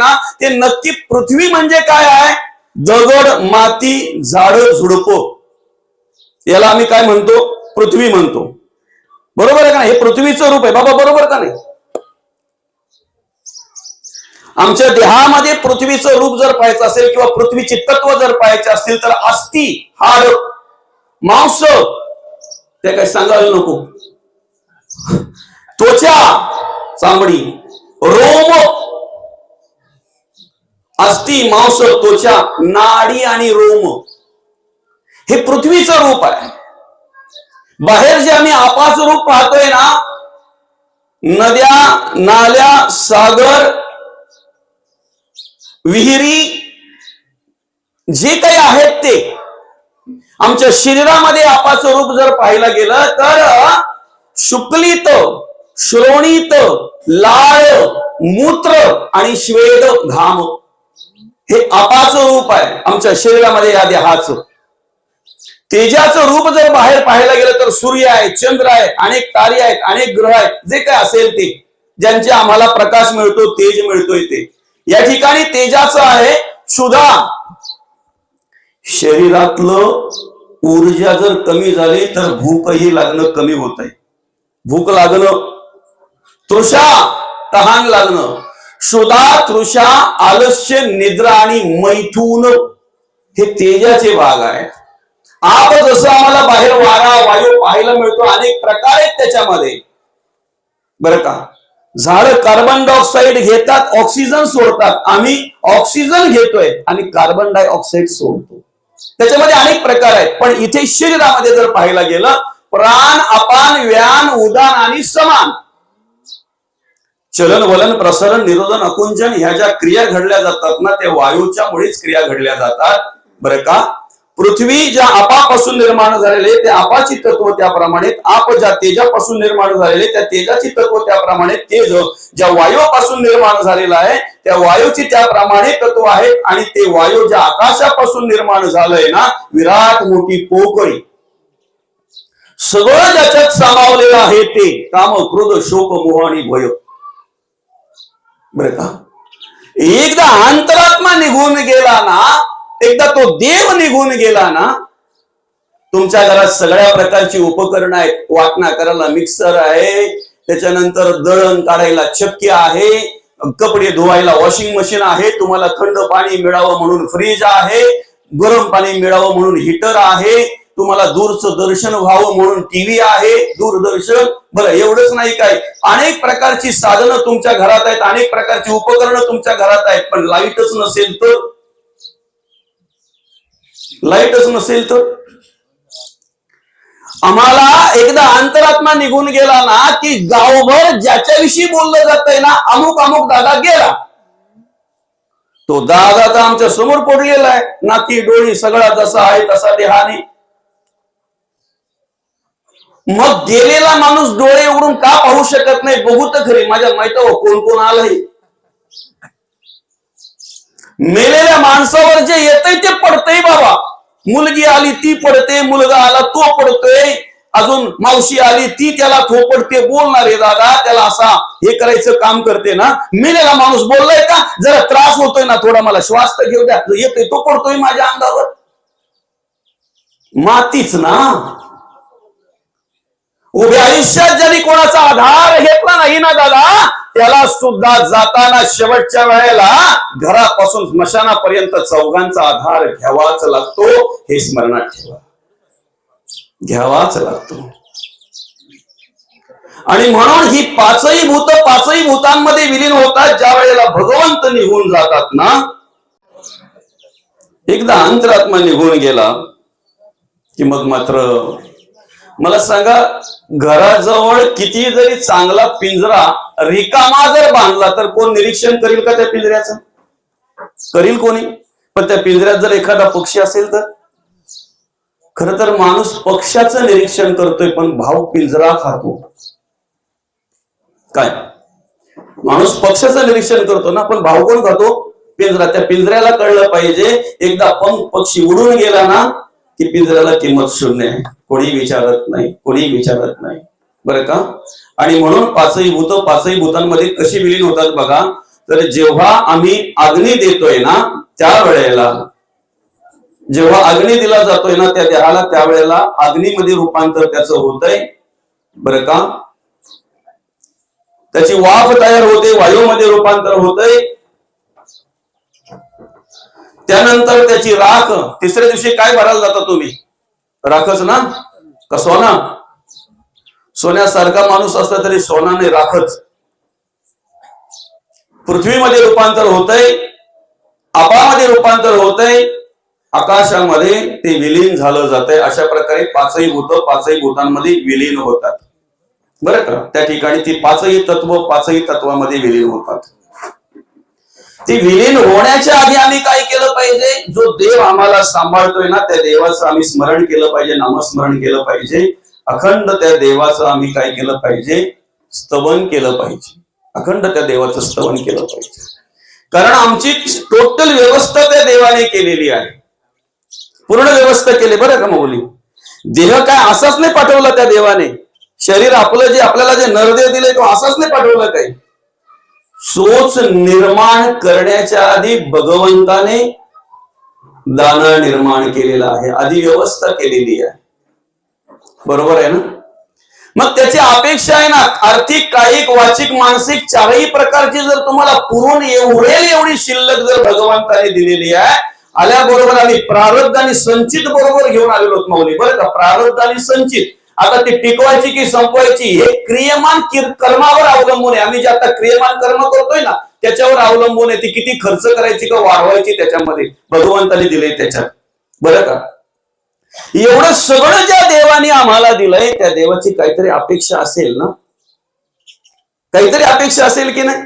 ना ते नक्की पृथ्वी म्हणजे काय आहे? दगड, माती, झाडं, झुडपं, याला आम्ही काय म्हणतो? पृथ्वी म्हणतो. बरोबर आहे का? हे पृथ्वीचं रूप आहे बाबा, बरोबर का नाही? आमच्या देहामध्ये पृथ्वीचं रूप जर पाहायचं असेल किंवा पृथ्वीचे तत्व जर पाहायचे असतील तर अस्थि, हाड, मांस, ते काय सांगायला नको, त्वचा, चामडी, रोम, अस्थि, मांस, त्वचा, नाडी आणि रोम, हे पृथ्वीचं रूप आहे. बाहेर जे आम्ही आपाचं रूप पाहतोय ना, नद्या, नाल्या, सागर, विहिरी, जे काही आहेत ते आमच्या शरीरामध्ये आपाचं रूप जर पाहायला गेलं तर शुक्लित, श्रोणित, लाळ, मूत्र आणि श्वेद, घाम, हे आपाचं रूप आहे आमच्या शरीरामध्ये या देहाचं. तेजाचं रूप जर बाहेर पाहायला गेलं तर सूर्य आहे, चंद्र आहे, अनेक तारे आहेत, अनेक ग्रह आहेत, जे काय असेल ते ज्यांचे आम्हाला प्रकाश मिळतो, तेज मिळतोय ते. या ठिकाणी तेजाचं आहे क्षुधा. शरीरातलं ऊर्जा जर कमी झाली तर भूकही लागणं कमी होत आहे. भूक लागणं, तृषा, तहान लागणं, क्षुधा, तृषा, आलस्य, निद्रा आणि मैथून हे तेजाचे भाग आहेत. आप जसं आम्हाला बाहेर वारा, वायू पाहायला मिळतो, अनेक प्रकार आहेत त्याच्यामध्ये, बरं का? झाड कार्बन डायऑक्साईड घेतात, ऑक्सिजन सोडतात. आम्ही ऑक्सिजन घेतोय आणि कार्बन डायऑक्साईड सोडतो. त्याच्यामध्ये अनेक प्रकार आहेत. पण इथे शरीरामध्ये जर पाहायला गेलं, प्राण, अपान, व्यान, उदान आणि समान, चलन, वलन, प्रसरण, निरोधन, अकुंचन ह्या ज्या क्रिया घडल्या जातात ना, त्या वायूच्या मुळेच क्रिया घडल्या जातात, बरं का? पृथ्वी ज्या आपापासून निर्माण झालेले ते आपाची तत्व त्याप्रमाणे, आप ज्या तेजापासून निर्माण झालेले त्या तेजाची तत्व त्याप्रमाणे, तेज ज्या वायूपासून निर्माण झालेला आहे त्या वायूची त्याप्रमाणे तत्व आहेत. आणि ते वायू ज्या आकाशापासून निर्माण झालंय ना, विराट मोठी पोकळी, सगळं ज्याच्यात सामावलेलं आहे ते काम, क्रोध, शोक, मोह आणि भय, बरं का? एकदा अंतरात्मा निघून गेला ना, एकदा तो देव निघून गेला ना, तुमच्या घरात सगळ्या प्रकारची उपकरणं आहेत. वाटणा करायला मिक्सर आहे, त्याच्यानंतर दळण काढायला चक्की आहे, कपडे धुवायला वॉशिंग मशीन आहे, तुम्हाला थंड पाणी मिळावं म्हणून फ्रीज आहे, गरम पाणी मिळावं म्हणून हीटर आहे, तुम्हाला दूरचं दर्शन व्हावं म्हणून टीव्ही आहे, दूरदर्शन. बरं, एवढंच नाही काय, अनेक प्रकारची साधनं तुमच्या घरात आहेत, अनेक प्रकारची उपकरणं तुमच्या घरात आहेत. पण लाईटच नसेल तर, लाईटच नसेल तर आम्हाला एकदा अंतरात्मा निघून गेला ना की गावभर ज्याच्याविषयी बोललं जातंय ना, अमुक अमुक दादा गेला, तो दादा तर आमच्या समोर पडलेला आहे, नाकी डोळी सगळा जसा आहे तसा देहाने. मग गेलेला माणूस डोळे उघडून का पाहू शकत नाही? बघू तर खरी, माझ्या माहिती कोण कोण आलंय. मेलेल्या माणसावर जे येतंय ते पडतंय बाबा. मुलगी आली ती पडते, मुलगा आला तो पडतोय, अजून मावशी आली ती त्याला थोपडते. बोलणारे दादा त्याला असा हे करायचं काम करते ना. मेलेला माणूस बोललाय का, जरा त्रास होतोय ना, थोडा मला श्वास तर घेऊ द्या, येतोय तो पडतोय माझ्या अंगावर. मातीच ना. उभ्या आयुष्यात ज्यांनी कोणाचा आधार घेतला नाही ना दादा, त्याला सुद्धा जाताना शेवटच्या वेळेला घरापासून स्मशानापर्यंत चौघांचा आधार घ्यावाच लागतो. हे स्मरणात ठेवा, घ्यावाच लागतो. आणि म्हणून ही पाचही भूतांमध्ये विलीन होतात ज्या वेळेला भगवंत निघून जातात ना. एकदा अंतरात्मा निघून गेला की मग मात्र मला सांगा, घराजवळ किती जरी चांगला पिंजरा रिकामा जर बांधला तर कोण निरीक्षण करील का त्या पिंजऱ्याचं? करील कोणी? पण त्या पिंजऱ्यात जर एखादा पक्षी असेल तर? खर तर माणूस पक्ष्याचं निरीक्षण करतोय पण भाव पिंजरा खातो. काय? माणूस पक्ष्याचं निरीक्षण करतो ना, पण भाव कोण खातो? पिंजरा. त्या पिंजऱ्याला कळलं पाहिजे, एकदा पक्षी उडून गेला ना की पिंजऱ्याला किंमत शून्य आहे. कोणी विचारत नाही, कोणी विचारत नाही, बरं का? आणि म्हणून पाचही भूतांमध्ये कशी विलीन होतात बघा. तर जेव्हा आम्ही अग्नी देतोय ना त्यावेळेला, जेव्हा अग्नी दिला जातोय ना त्या देहाला, त्यावेळेला अग्नीमध्ये रूपांतर त्याचं होतंय बरं का. त्याची वाफ तयार होते, वायूमध्ये रूपांतर होतंय. त्यानंतर त्याची राख, तिसऱ्या दिवशी काय भरायला जाता तुम्ही? राखच ना का सोना? सोन्यासारखा माणूस असला तरी सोना नाही, राखच. पृथ्वीमध्ये रूपांतर होतंय, आपामध्ये रूपांतर होतंय, आकाशामध्ये ते विलीन झालं जातंय. अशा प्रकारे पाचही भूतांमध्ये विलीन होतात बरं का. त्या ठिकाणी ती पाचही तत्वामध्ये विलीन होतात. ती विलीन होण्याच्या आधी आम्ही काय केलं पाहिजे? जो देव आम्हाला सांभाळतोय ना त्या देवाचं आम्ही स्मरण केलं पाहिजे, नामस्मरण केलं पाहिजे. अखंड त्या देवाचं आम्ही काय केलं पाहिजे? स्तवन केलं पाहिजे. अखंड त्या देवाचं स्तवन केलं पाहिजे. कारण आमची टोटल व्यवस्था त्या देवाने केलेली आहे, पूर्ण व्यवस्था केली बरं का माऊली. देह काय असाच नाही पाठवला त्या देवाने. शरीर आपलं जे आपल्याला जे नरदेह दिले तो असाच नाही पाठवला काही. सोच निर्माण करण्याच्या आधी भगवंताने दाना निर्माण केलेला आहे, आधी व्यवस्था केलेली आहे. बरोबर आहे ना? मग त्याची अपेक्षा आहे ना, आर्थिक, कायिक, वाचिक, मानसिक चारही प्रकारची जर तुम्हाला पुरून एवढी शिल्लक जर भगवंताने दिलेली आहे, आल्याबरोबर आम्ही प्रारब्ध आणि संचित बरोबर घेऊन आलेलो आहोत माऊली बरं का. प्रारब्ध आणि संचित आता ती टिकवायची की संपवायची हे क्रियमान कर्मावर अवलंबून आहे. आम्ही जे आता क्रियमान कर्म करतोय ना त्याच्यावर अवलंबून आहे, ती किती खर्च करायची का वाढवायची त्याच्यामध्ये भगवंताने दिले त्याच्यात बरं का. एवढं सगळं ज्या देवाने आम्हाला दिलंय त्या देवाची काहीतरी अपेक्षा असेल ना, काहीतरी अपेक्षा असेल की नाही?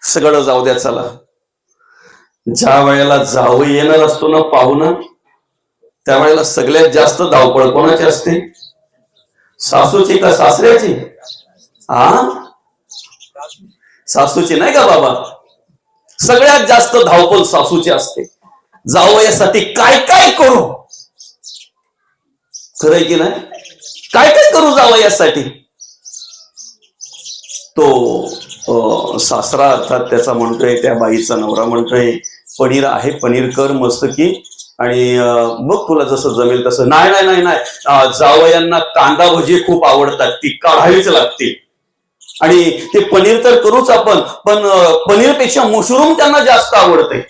सगळं जाऊ द्या, चला. ज्या वेळेला जावं येणार असतो ना पाहुणा, त्यावेळेला सगळ्यात जास्त धावपळ कोणाची असते? सासूची का सासऱ्याची? सासूची नाही का बाबा? सगळ्यात जास्त धावपळ सासूची असते. जावयासाठी काय काय करू, खरंय की नाही? काय काय करू जावयासाठी. तो सासरा अर्थात त्याचा म्हणतोय, त्या बाईचा नवरा म्हणतोय पनीर आहे, पनीर कर मस्त की, आणि मग तुला जसं जमेल तसं. नाही नाही नाही नाही, जावयांना कांदा भजी खूप आवडतात, ती काढावीच लागते. आणि ते पनीर तर करूच आपण, पण पनीरपेक्षा मशरूम त्यांना जास्त आवडते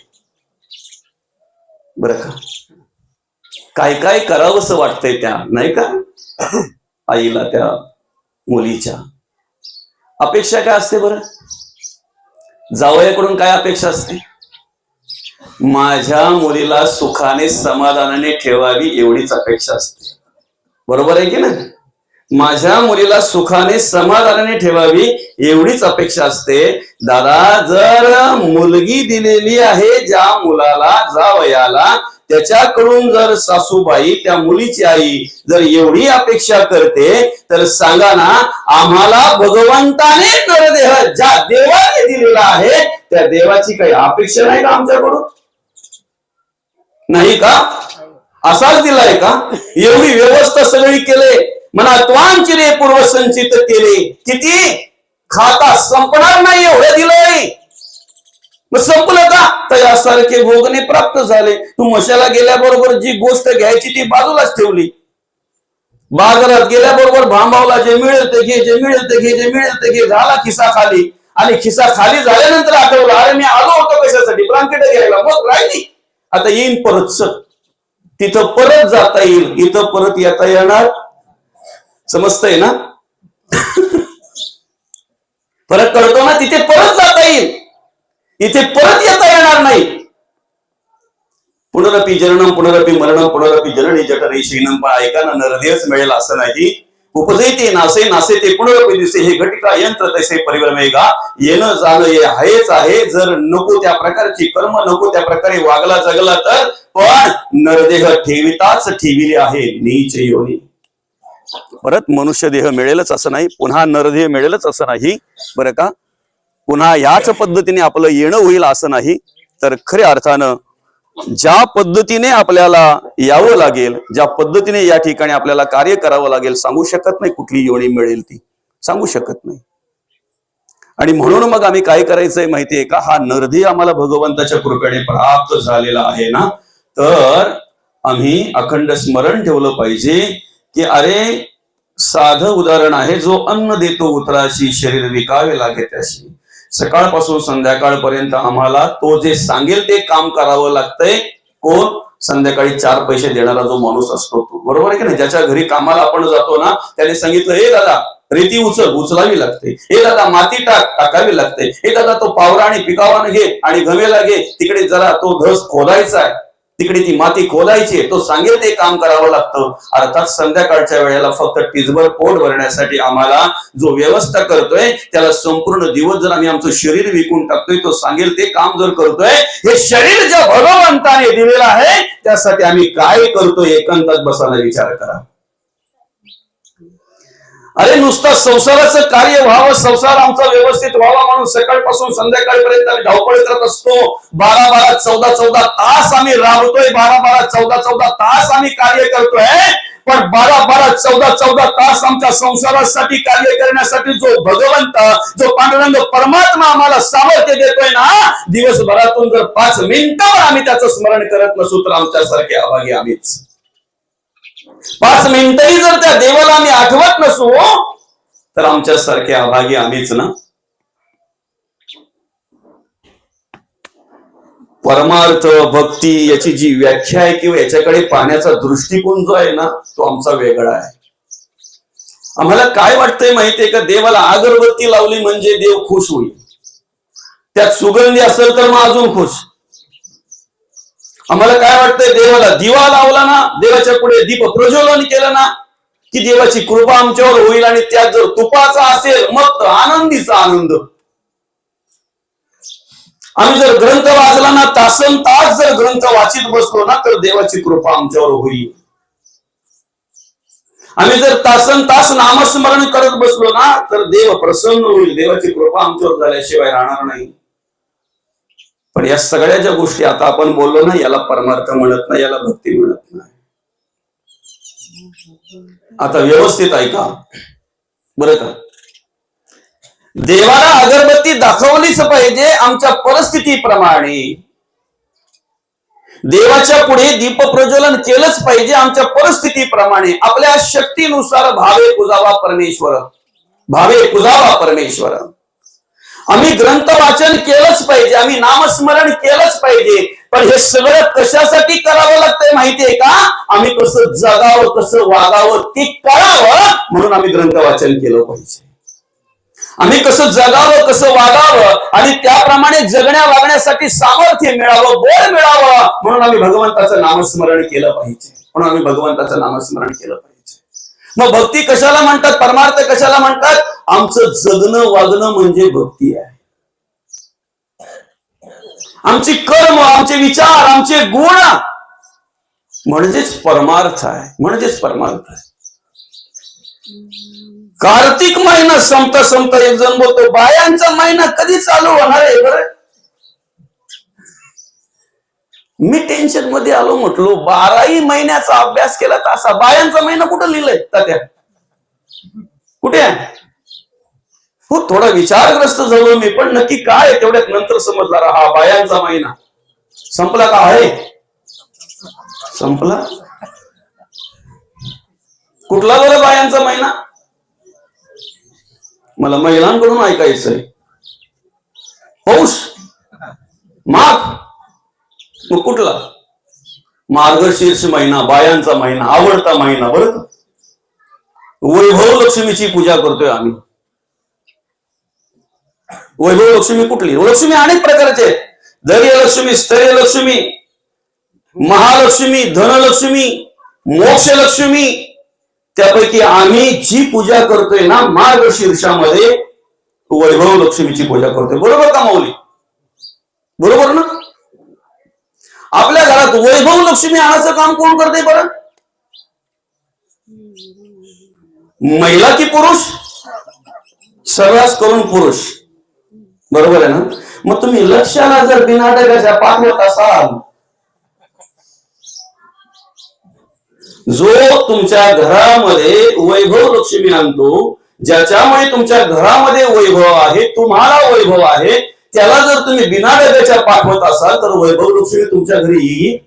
बरं का. काय काय करावंसं वाटतंय त्या, नाही का आईला, त्या मुलीच्या. अपेक्षा काय असते बरं? जावयाकडून काय अपेक्षा असते? माझ्या मुलीला सुखाने समाधानाने ठेवावी एवढीच अपेक्षा असते. बरोबर आहे की नाही? माझ्या मुलीला सुखाने समाधानाने ठेवावी एवढीच अपेक्षा असते. दादा, जर मुलगी दिलेली आहे ज्या मुलाला, जावयाला, त्याच्याकडून जर सासूबाई, त्या मुलीची आई जर एवढी अपेक्षा करते, तर सांगा ना, आम्हाला भगवंताने नरदेह ज्या देवाने दिलेला आहे त्या देवाची काही अपेक्षा नाही का आमच्याकडून? नाही का? असाच दिलाय का? एवढी व्यवस्था सगळी केले, मनात्वांची रे पूर्वसंचित केले, किती खाता संपणार नाही एवढं दिलंय. मग संपलं का? तयासारखे भोगणे प्राप्त झाले. तू मशाला गेल्याबरोबर जी गोष्ट घ्यायची ती बाजूलाच ठेवली. बाजारात गेल्याबरोबर भांबावला, जे मिळेल ते घे, जे मिळेल ते घे, जे मिळेल ते घे. झाला खिसा खाली. आणि खिसा खाली झाल्यानंतर आठवलं, अरे मी आलो होतो कशासाठी? ब्लँकेट घ्यायला. मग राहिली, आता येईन परत. तिथं परत जाता येईल, इथं परत येता येणार. समजतंय ना? फरक कळतो ना? तिथे परत जाता येईल, इथे परत येता येणार नाही. पुनरपि जननम पुनरपि मरणम पुनरपि जननी जठरे शीनम. पण ऐका ना, नरदेहच मिळेल असं नाही. उपजे ते नासे, नासे ते पुनरपि दिसे. हे घटिका यंत्र तसे परिभ्रमेगा. येणं जाणं हे आहेच आहे. जर नको त्या प्रकारची कर्म, नको त्या प्रकारे वागला जगला तर, पण नरदेह ठेविताच ठेविले आहे नीच योनी. परत मनुष्य देह मिळेलच असं नाही, पुन्हा नरदेह मिळेलच असं नाही बरं का. पुन्हा याच पद्धतीने आपलं येणं होईल असं नाही. तर खऱ्या अर्थानं ज्या पद्धतीने आपल्याला यावं लागेल, ज्या पद्धतीने या ठिकाणी आपल्याला कार्य करावं लागेल, सांगू शकत नाही कुठली योनी मिळेल ती, सांगू शकत नाही. आणि म्हणून मग आम्ही काय करायचंय माहितीये का, हा नरधी आम्हाला भगवंताच्या कृपेने प्राप्त झालेला आहे ना, तर आम्ही अखंड स्मरण ठेवलं पाहिजे की अरे साधं उदाहरण आहे, जो अन्न देतो उतराशी शरीर विकावे लागे त्याशी. सकाळपासून संध्याकाळपर्यंत आम्हाला तो जे सांगेल ते काम करावं लागतंय. कोण? संध्याकाळी 4 पैसे देणारा जो माणूस असतो तो, बरोबर आहे की नाही? ज्याच्या घरी कामाला आपण जातो ना, त्याने सांगितलं हे दादा रेती उचलावी लागते, हे दादा माती टाकावी लागते, हे दादा तो पावरा आणि पिकावान घे आणि गमेला घे, तिकडे जरा तो धस खोदायचा आहे, तिकडे ती माती खोदायची, तो सांगेल ते काम करावं लागतं. अर्थात संध्याकाळच्या वेळेला फक्त टिचभर पोट भरण्यासाठी आम्हाला जो व्यवस्था करतोय, त्याला संपूर्ण दिवस जर आम्ही आमचं शरीर विकून टाकतोय, तो सांगेल ते काम जर करतोय, हे शरीर ज्या भगवंताने दिलेलं आहे त्यासाठी आम्ही काय करतोय एकांतात बसायला विचार करा. अरे नुसतं संसाराचं कार्य व्हावं, संसार आमचा व्यवस्थित व्हावा म्हणून सकाळपासून संध्याकाळपर्यंत आम्ही धावपळ करत असतो. 12-12, 14-14 तास आम्ही राबतोय, 12-12, 14-14 तास आम्ही कार्य करतोय. पण 12-12, 14-14 तास आमच्या संसारासाठी कार्य करण्यासाठी जो भगवंत, जो पांडुरंग परमात्मा आम्हाला सामर्थ्य देतोय ना, दिवसभरातून जर 5 मिनिटावर आम्ही त्याचं स्मरण करत नसू तर आमच्यासारखे अभागी आम्हीच. 5 मिनिटही जर त्या देवाला आम्ही आठवत नसू तर आमच्यासारखे अभागी आम्हीच ना. परमार्थ भक्ती याची जी व्याख्या आहे किंवा याच्याकडे पाहण्याचा दृष्टिकोन जो आहे ना, तो आमचा वेगळा आहे. आम्हाला काय वाटतंय माहितीये का, देवाला अगरबत्ती लावली म्हणजे देव खुश होईल, त्यात सुगंधी असेल तर मग अजून खुश. आम्हाला काय वाटतंय, देवाला दिवा लावला ना, देवाच्या पुढे दीप प्रज्वलन केलं ना, की देवाची कृपा आमच्यावर होईल, आणि त्यात जर तुपाचा असेल मग आनंदीचा आनंद. आम्ही जर ग्रंथ वाचला ना, तासन तास जर ग्रंथ वाचित बसलो ना, तर देवाची कृपा आमच्यावर होईल. आम्ही जर तासन तास नामस्मरण करत बसलो ना, तर देव प्रसन्न होईल, देवाची कृपा आमच्यावर झाल्याशिवाय राहणार नाही. पण या सगळ्या ज्या गोष्टी आता आपण बोललो ना, याला परमार्थ म्हणत नाही, याला भक्ती म्हणत नाही. आता व्यवस्थित ऐका बरं का. देवाला अगरबत्ती दाखवलीच पाहिजे आमच्या परिस्थितीप्रमाणे, देवाच्या पुढे दीप प्रज्वलन केलंच पाहिजे आमच्या परिस्थितीप्रमाणे. आपल्या शक्तीनुसार भावे पूजावा परमेश्वर, भावे पूजावा परमेश्वर. आम्ही ग्रंथ वाचन केलंच पाहिजे, आम्ही नामस्मरण केलंच पाहिजे. पण हे सगळं कशासाठी करावं लागतंय माहितीये का? आम्ही कसं जगावं, कसं वागावं ते कळावं म्हणून आम्ही ग्रंथ वाचन केलं पाहिजे. आम्ही कसं जगावं, कसं वागावं आणि त्याप्रमाणे जगण्या वागण्यासाठी सामर्थ्य मिळावं, बळ मिळावं म्हणून आम्ही भगवंताचं नामस्मरण केलं पाहिजे, म्हणून आम्ही भगवंताचं नामस्मरण केलं पाहिजे. मग भक्ती कशाला म्हणतात, परमार्थ कशाला म्हणतात? आमचं जगणं वागणं म्हणजे भक्ती आहे. आमची कर्म, आमचे विचार, आमचे गुण म्हणजेच परमार्थ आहे, म्हणजेच परमार्थ आहे. कार्तिक महिना संपता संपता एक जण बोलतो, बायांचा महिना कधी चालू होणार आहे बरं? मी टेन्शन मध्ये आलो, म्हटलो 12ही महिन्याचा अभ्यास केला तर असा बायांचा महिना कुठं लिहिलंय तात्या, कुठे आहे? हो, थोडा विचारग्रस्त झालो मी, पण नक्की काय तेवढ्यात नंतर समजला, हा बायांचा महिना संपला का आहे? संपला. कुठला बरं बायांचा महिना? मला महिलांकडून ऐकायचंय. पौष, माघ, मग कुठला? मार्गशीर्ष महिना, बायांचा महिना, आवडता महिना बरं का. वैभव लक्ष्मीची पूजा करतोय आम्ही. वैभव लक्ष्मी कुठली? लक्ष्मी अनेक प्रकारचे आहेत. धैर्यलक्ष्मी, स्थैर्यलक्ष्मी, महालक्ष्मी, धनलक्ष्मी, मोक्षलक्ष्मी. त्यापैकी आम्ही जी पूजा करतोय ना मार्गशीर्षामध्ये, वैभव लक्ष्मीची पूजा करतोय. बरोबर का माऊली? बरोबर ना? आपल्या घरात वैभव लक्ष्मी आणायचं काम कोण करते बरं? महिला की पुरुष? सर्रास करून पुरुष. बरोबर आहे ना? मग तुम्ही लक्षाला जर बिनाटकाच्या पाठवत असाल, जो तुमच्या घरामध्ये वैभव लक्ष्मी आणतो ज्याच्यामुळे तुमच्या घरामध्ये वैभव आहे, तुम्हाला वैभव आहे, त्याला जर तुम्ही बिना डब्याच्या पाठवत असाल तर वैभव लक्ष्मी तुमच्या घरी येईल?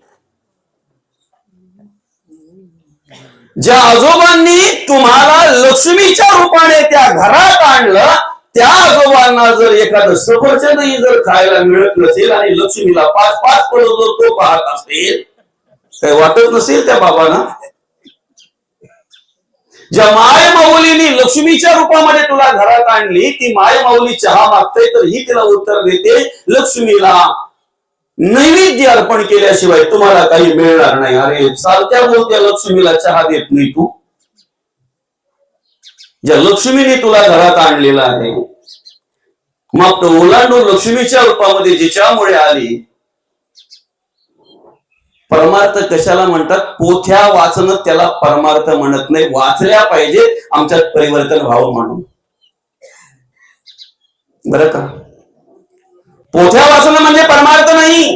ज्या आजोबांनी तुम्हाला लक्ष्मीच्या रूपाने त्या घरात आणलं, त्या आजोबांना जर एखादं सफरचंदही जर खायला मिळत नसेल आणि लक्ष्मीला 5-5 फळं जर तो पाहत असेल, काही वाटत नसेल त्या बाबांना? ज्या माय माऊलीनी लक्ष्मीच्या रूपामध्ये तुला घरात आणली, ती माय माऊली चहा मागते तर ही तिला उत्तर देते, लक्ष्मीला नैवेद्य अर्पण केल्याशिवाय तुम्हाला काही मिळणार नाही. अरे चालत्या बोलत्या लक्ष्मीला चहा देत नाही तू? ज्या लक्ष्मीने तुला घरात आणलेला आहे, मग तो ओलांडून लक्ष्मीच्या रूपामध्ये जिच्यामुळे आली. परमार्थ कशाला म्हणतात? पोथ्या वाचणं त्याला परमार्थ म्हणत नाही. वाचल्या पाहिजे आमच्यात परिवर्तन व्हावं म्हणून, बरं का? पोथ्या वाचणं म्हणजे परमार्थ नाही.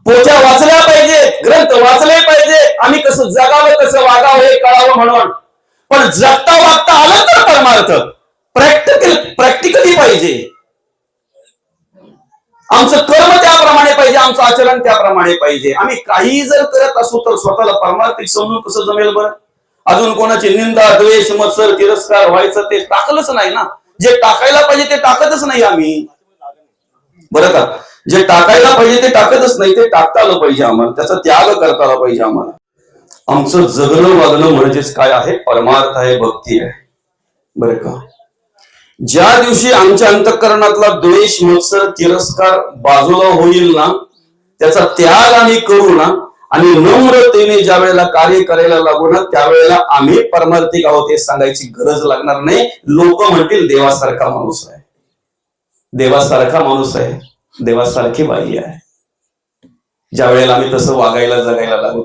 पोथ्या वाचल्या पाहिजेत, ग्रंथ वाचले पाहिजे, आम्ही कसं जगावं कसं वागावं हे कळावं म्हणून. पण जगता वागता आलं तर परमार्थ प्रॅक्टिकली पाहिजे. आमचं कर्म त्याप्रमाणे पाहिजे, आमचं आचरण त्याप्रमाणे पाहिजे. आम्ही काही जर करत असू तर स्वतःला परमार्थिक समजून कसं जमेल बरं? अजून कोणाची निंदा, द्वेष, मत्सर, तिरस्कार व्हायचं ते टाकलंच नाही ना. जे टाकायला पाहिजे ते टाकतच नाही आम्ही, बरं का? जे टाकायला पाहिजे ते टाकतच नाही, ते टाकता आलं पाहिजे आम्हाला, त्याचा त्याग करता आला पाहिजे आम्हाला. आमचं जगणं वागणं म्हणजेच काय आहे? परमार्थ आहे, भक्ती आहे, बरं का? ज्या दिवशी आमच्या अंतःकरणातला द्वेष, मत्सर, तिरस्कार बाजूला होईल ना, त्याचा त्याग आम्ही करू ना, आणि नम्रतेने ज्या वेळेला कार्य करायला लागू ना, त्यावेळेला आम्ही परमार्थिक आहोत हे सांगायची गरज लागणार नाही. लोक म्हणतील देवासारखा माणूस आहे, देवासारखा माणूस आहे, देवासारखी बाई आहे. ज्या वेळेला आम्ही तसं वागायला जगायला लागू,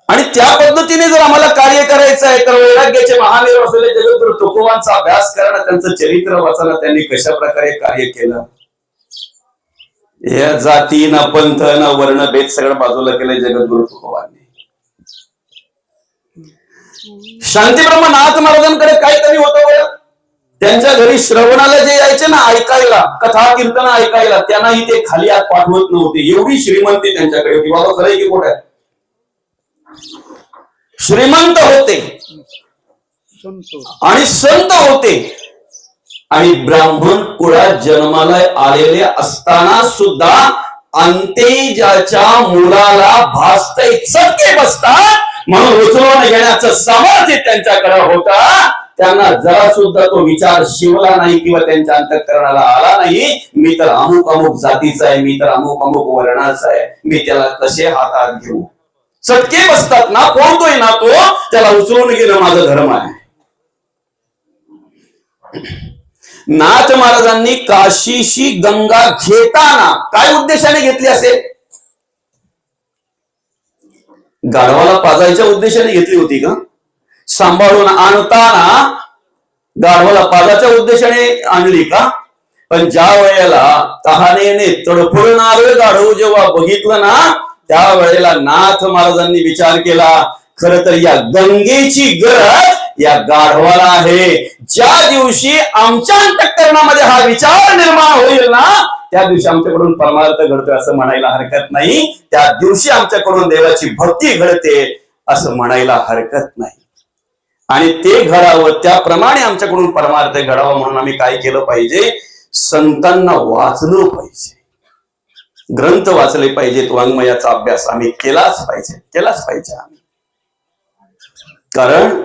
आणि त्या पद्धतीने जर आम्हाला कार्य करायचं आहे तर वैराग्याचे महावीर असलेले जगद्गुरु तुकोबांचा अभ्यास करणं, त्यांचं चरित्र वाचणं, त्यांनी कशा प्रकारे कार्य केलं, या जाती ना पंथ ना वर्णभेद सगळं बाजूला केलंय जगद्गुरु तुकोबांनी. शांतीब्रह्म नाथ महाराजांकडे काहीतरी होतं बरं. त्यांच्या घरी श्रवणाला जे यायचे ना ऐकायला, कथा कीर्तन ऐकायला, त्यांनाही ते खाली हात पाठवत नव्हते. एवढी श्रीमंती त्यांच्याकडे होती. बाबा खरंय की खोटं आहे? श्रीमंत होते आणि संत होते, आणि ब्राह्मण कुळात जन्माला आलेले असताना सुद्धा अंतेजाच्या मुलाला भासते चटके बसतात म्हणून उचलून घेण्याचं सामर्थ्य त्यांच्याकडे होता. त्यांना जरा सुद्धा तो विचार शिवला नाही किंवा त्यांच्या अंतःकरणाला आला नाही, मी तर अमुक अमुक जातीचा आहे, मी तर अमुक अमुक वर्णाचा आहे, मी त्याला कसे हातात घेऊ. चटके बसतात ना, कोणतोय ना तो, त्याला उचलून घेणं माझा धर्म आहे. नाथ महाराजांनी काशीशी गंगा घेताना काय उद्देशाने घेतली असेल? गाढवाला पाजायच्या उद्देशाने घेतली होती का? सांभाळून आणताना गाढवाला पाजाच्या उद्देशाने आणली का? पण ज्या वेळेला तहानेने तडफडणारे गाढव जेव्हा बघितलं ना, त्या वेळेला नाथ महाराजांनी विचार केला, खर तर या गंगेची गरज या गाढवाला आहे. ज्या दिवशी आमच्या अंतःकरणामध्ये हा विचार निर्माण होईल ना, त्या दिवशी आमच्याकडून परमार्थ घडतोय असं म्हणायला हरकत नाही. त्या दिवशी आमच्याकडून देवाची भक्ती घडते असं म्हणायला हरकत नाही. आणि ते घडावं, त्याप्रमाणे आमच्याकडून परमार्थ घडावा म्हणून आम्ही काय केलं पाहिजे? संतांना वाचलं पाहिजे, ग्रंथ वाचले पाहिजेत, वाङ्मयाचा अभ्यास आम्ही केलाच पाहिजे आम्ही. कारण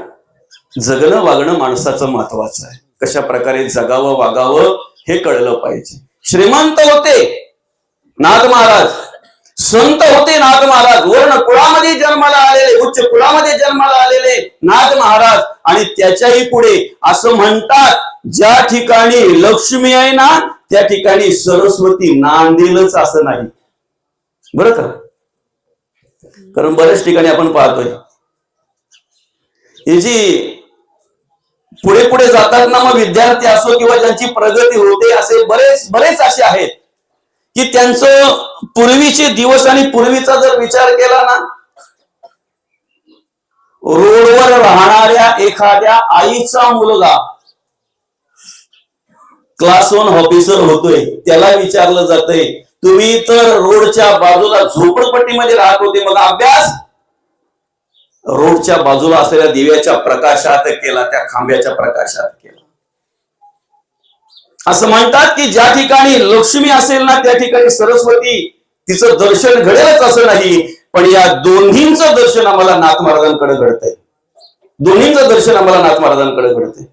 जगणं वागणं माणसाचं महत्वाचं आहे. कशा प्रकारे जगावं वागावं हे कळलं पाहिजे. श्रीमंत होते नाथ महाराज, संत होते नाथ महाराज, वर्ण कुळामध्ये जन्माला आलेले, उच्च कुळामध्ये जन्माला आलेले नाथ महाराज. आणि त्याच्याही पुढे असं म्हणतात, ज्या ठिकाणी लक्ष्मी आहे ना त्या ठिकाणी सरस्वती नांदेलच असं नाही, बरं का? कारण बऱ्याच ठिकाणी आपण पाहतोय ही जी पुढे पुढे जातात ना, मग विद्यार्थी असो किंवा ज्यांची प्रगती होते, असे बरेच असे आहेत की त्यांचं पूर्वीचे दिवस आणि पूर्वीचा जर विचार केला ना, रोडवर राहणाऱ्या एखाद्या आईचा मुलगा क्लास 1 ऑफिसर होतोय, त्याला विचारलं जातंय तुम्ही तर रोडच्या बाजूला झोपडपट्टीमध्ये राहत होते, मग अभ्यास रोडच्या बाजूला असलेल्या दिव्याच्या प्रकाशात केला, त्या खांब्याच्या प्रकाशात केला. असं म्हणतात की ज्या ठिकाणी लक्ष्मी असेल ना त्या ठिकाणी सरस्वती तिचं दर्शन घडेलच असं नाही, पण या दोन्हींचं दर्शन आम्हाला नाथ महाराजांकडे घडतंय. दोन्हींचं दर्शन आम्हाला नाथ महाराजांकडे घडतंय.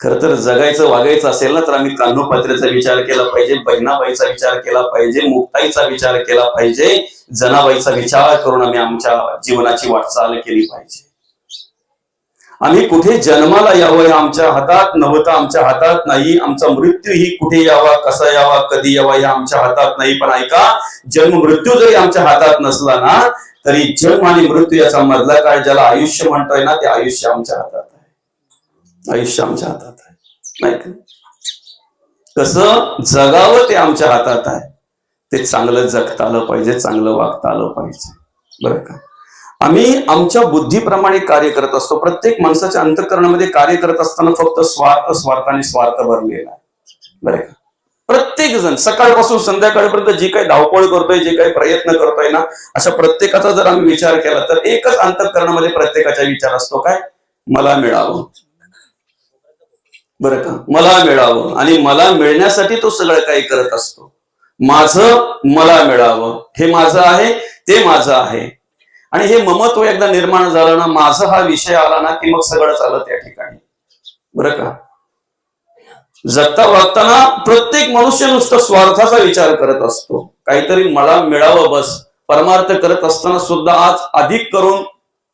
खर तर जगायचं वागायचं असेल ना तर आम्ही कान्होपात्रेचा विचार केला पाहिजे, बहिणाबाईचा विचार केला पाहिजे, मुक्ताईचा विचार केला पाहिजे, जनाबाईचा विचार करून आम्ही आमच्या जीवनाची वाटचाल केली पाहिजे. आम्ही कुठे जन्माला यावं हे आमच्या हातात नव्हतं, आमच्या हातात नाही. आमचा मृत्यू ही कुठे यावा, कसा यावा, कधी यावा हे आमच्या हातात नाही. पण ऐका, जन्म मृत्यू जरी आमच्या हातात नसला ना तरी जन्म आणि मृत्यू याचा मधला काळ ज्याला आयुष्य म्हणतोय ना ते आयुष्य आमच्या हातात आहे. आयुष्य आमच्या हातात आहे, नाही का? कसं जगावं ते आमच्या हातात आहे. ते चांगलं जगता आलं पाहिजे, चांगलं वागता आलं पाहिजे, बरं का? आम्ही आमच्या बुद्धीप्रमाणे कार्य करत असतो. प्रत्येक माणसाच्या अंतःकरणामध्ये कार्य करत असताना फक्त स्वार्थ स्वार्थ आणि स्वार्थ भरलेला आहे, बरं का? प्रत्येक जण सकाळपासून संध्याकाळपर्यंत जी काही धावपळ करतोय, जे काही प्रयत्न करतोय ना, अशा प्रत्येकाचा जर आम्ही विचार केला तर एकच अंतःकरणामध्ये प्रत्येकाचा विचार असतो, काय? मला मिळावं, बरं का? मला मिळावं. आणि मला मिळण्यासाठी तो सगळं काही करत असतो. माझं मला मिळावं, हे माझं आहे, ते माझं आहे. आणि हे ममत्व एकदा निर्माण झालं ना, माझं हा विषय आला ना की मग सगळं चाललं त्या ठिकाणी, बरं का? जगता वागताना प्रत्येक मनुष्य नुसतं स्वार्थाचा विचार करत असतो, काहीतरी मला मिळावं बस. परमार्थ करत असताना सुद्धा आज अधिक करून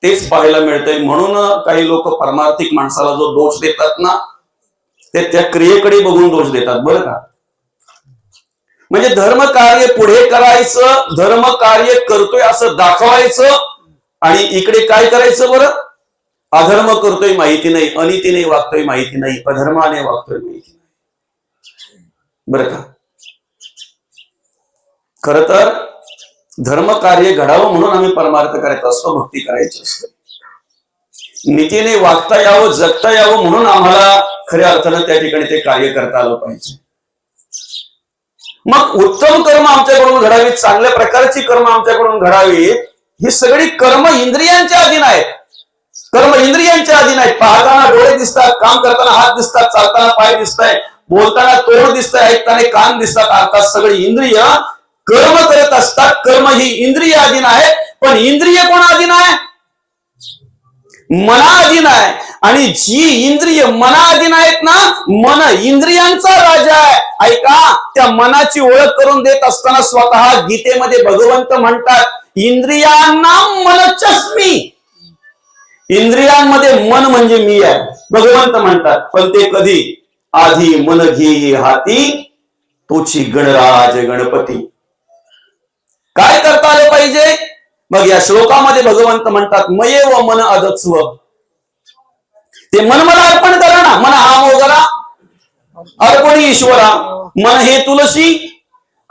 तेच पाहायला मिळतंय. म्हणून काही लोक परमार्थिक माणसाला जो दोष देतात ना ते त्या क्रियेकडे बघून दोष देतात, बरं का? म्हणजे धर्म कार्य पुढे करायचं, धर्म कार्य करतोय असं दाखवायचं, आणि इकडे काय करायचं बरं? अधर्म करतोय माहिती नाही, अनितीने वागतोय माहिती नाही, अधर्माने वागतोय माहिती नाही, बरं का? खर तर धर्म कार्य घडावं म्हणून आम्ही परमार्थ करायचा असतो, भक्ती करायची असते. नीतीने वागता यावं, जगता यावं म्हणून आम्हाला खऱ्या अर्थानं त्या ठिकाणी ते कार्य करता आलं पाहिजे. मग उत्तम कर्म आमच्याकडून घडावीत, चांगल्या प्रकारची कर्म आमच्याकडून घडावीत. ही सगळी कर्म इंद्रियांच्या अधीन आहेत. कर्म इंद्रियांच्या अधीन आहेत. पाहताना डोळे दिसतात, काम करताना हात दिसतात, चालताना पाय दिसताय, बोलताना तोंड दिसतंय, ऐकताना कान दिसतात. अर्थात सगळी इंद्रिय कर्म करत असतात. कर्म ही इंद्रिय अधीन आहे. पण इंद्रिय कोणा अधीन आहे? मना अधीन आहे. आणि जी इंद्रिय मना अधीन आहेत ना, मन इंद्रियांचा राजा आहे. ऐका, त्या मनाची ओळख करून देत असताना स्वतः गीतेमध्ये भगवंत म्हणतात, इंद्रियांना मनचस्मी. इंद्रियांमध्ये मन म्हणजे मी आहे, भगवंत म्हणतात. पण ते कधी? आधी मन घे हाती, तोची गणराज गणपती. काय करता आलं पाहिजे? मग या श्लोकामध्ये भगवंत म्हणतात, मयेव मन अदत्स्व. ते मन मला अर्पण करा ना. मन हा मोगरा, अर्पणी ईश्वरा. मन हे तुलसी,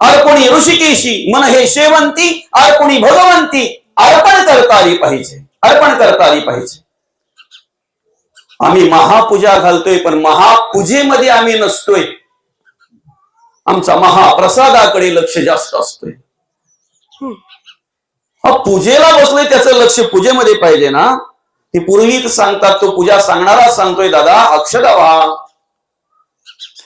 अर्पणी ऋषिकेशी. मन हे शेवंती, अर्पणी भगवंती. अर्पण करता आली पाहिजे, अर्पण करता आली पाहिजे. आम्ही महापूजा घालतोय पण महापूजेमध्ये आम्ही नसतोय. आमचा महाप्रसादाकडे लक्ष जास्त असतोय. पूजेला बसलोय त्याचं लक्ष पूजेमध्ये पाहिजे ना. ते पुरोहित सांगतात, तो पूजा सांगणारा सांगतोय, दादा अक्षता व्हा,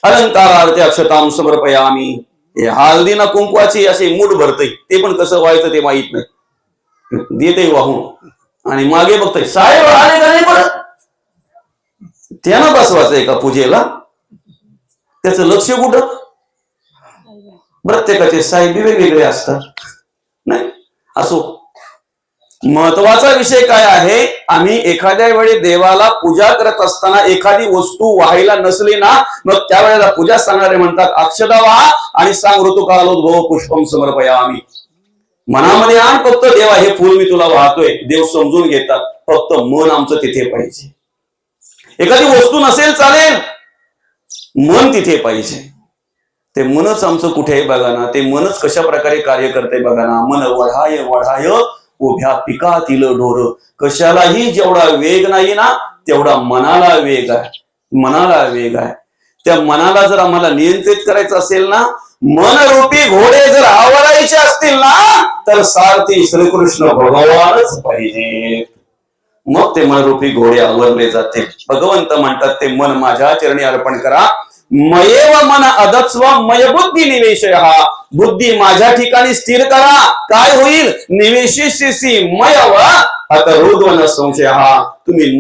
अलंकारार्थे अक्षतां समर्पयामि. हळदी ना कुंकवाची असे मूठ भरतय, ते पण कसं व्हायचं ते माहित नाही, देते वाहून आणि मागे बघतोय साहेब आले का नाही परत. त्यानं बसवायचंय का पूजेला? त्याचं लक्ष कुठं? प्रत्येकाचे साहेब वेगवेगळे असतात, नाही असो. महत्वाचा विषय काय आहे? आम्ही एखाद्या वेळी देवाला पूजा करत असताना एखादी वस्तू व्हायला नसली ना, मग त्यावेळेला पूजा सांगणारे म्हणतात, अक्षता व्हा आणि सांग ऋतुकालोद्भव पुष्पम समर्पयामि. मनामध्ये आण फक्त देवा हे फूल मी तुला वाहतोय. देव समजून घेतात, फक्त मन आमचं तिथे पाहिजे. एखादी वस्तू नसेल चालेल, मन तिथे पाहिजे. ते मनच आमचं कुठे आहे बघा ना. ते मनच कशा प्रकारे कार्य करते बघा ना. मन वढाय वढाय उभ्या पिकातील ढोर. कशालाही जेवढा वेग नाही ना तेवढा मनाला वेग आहे. मनाला वेग आहे. त्या मनाला जर आम्हाला नियंत्रित करायचं असेल ना, मनरूपी घोडे जर आवरायचे असतील ना तर सारथी श्रीकृष्ण भगवानच पाहिजे. मग ते मनरूपी घोडे आवरले जाते. भगवंत म्हणतात ते मन माझ्या चरणी अर्पण करा. मयेव मन अदत्स्व मय बुद्धी निवेशयः. बुद्धी माझ्या ठिकाणी स्थिर करा. काय होईल? निवेशिष्यसि मयव अत रोगवन संशयः. तुम्ही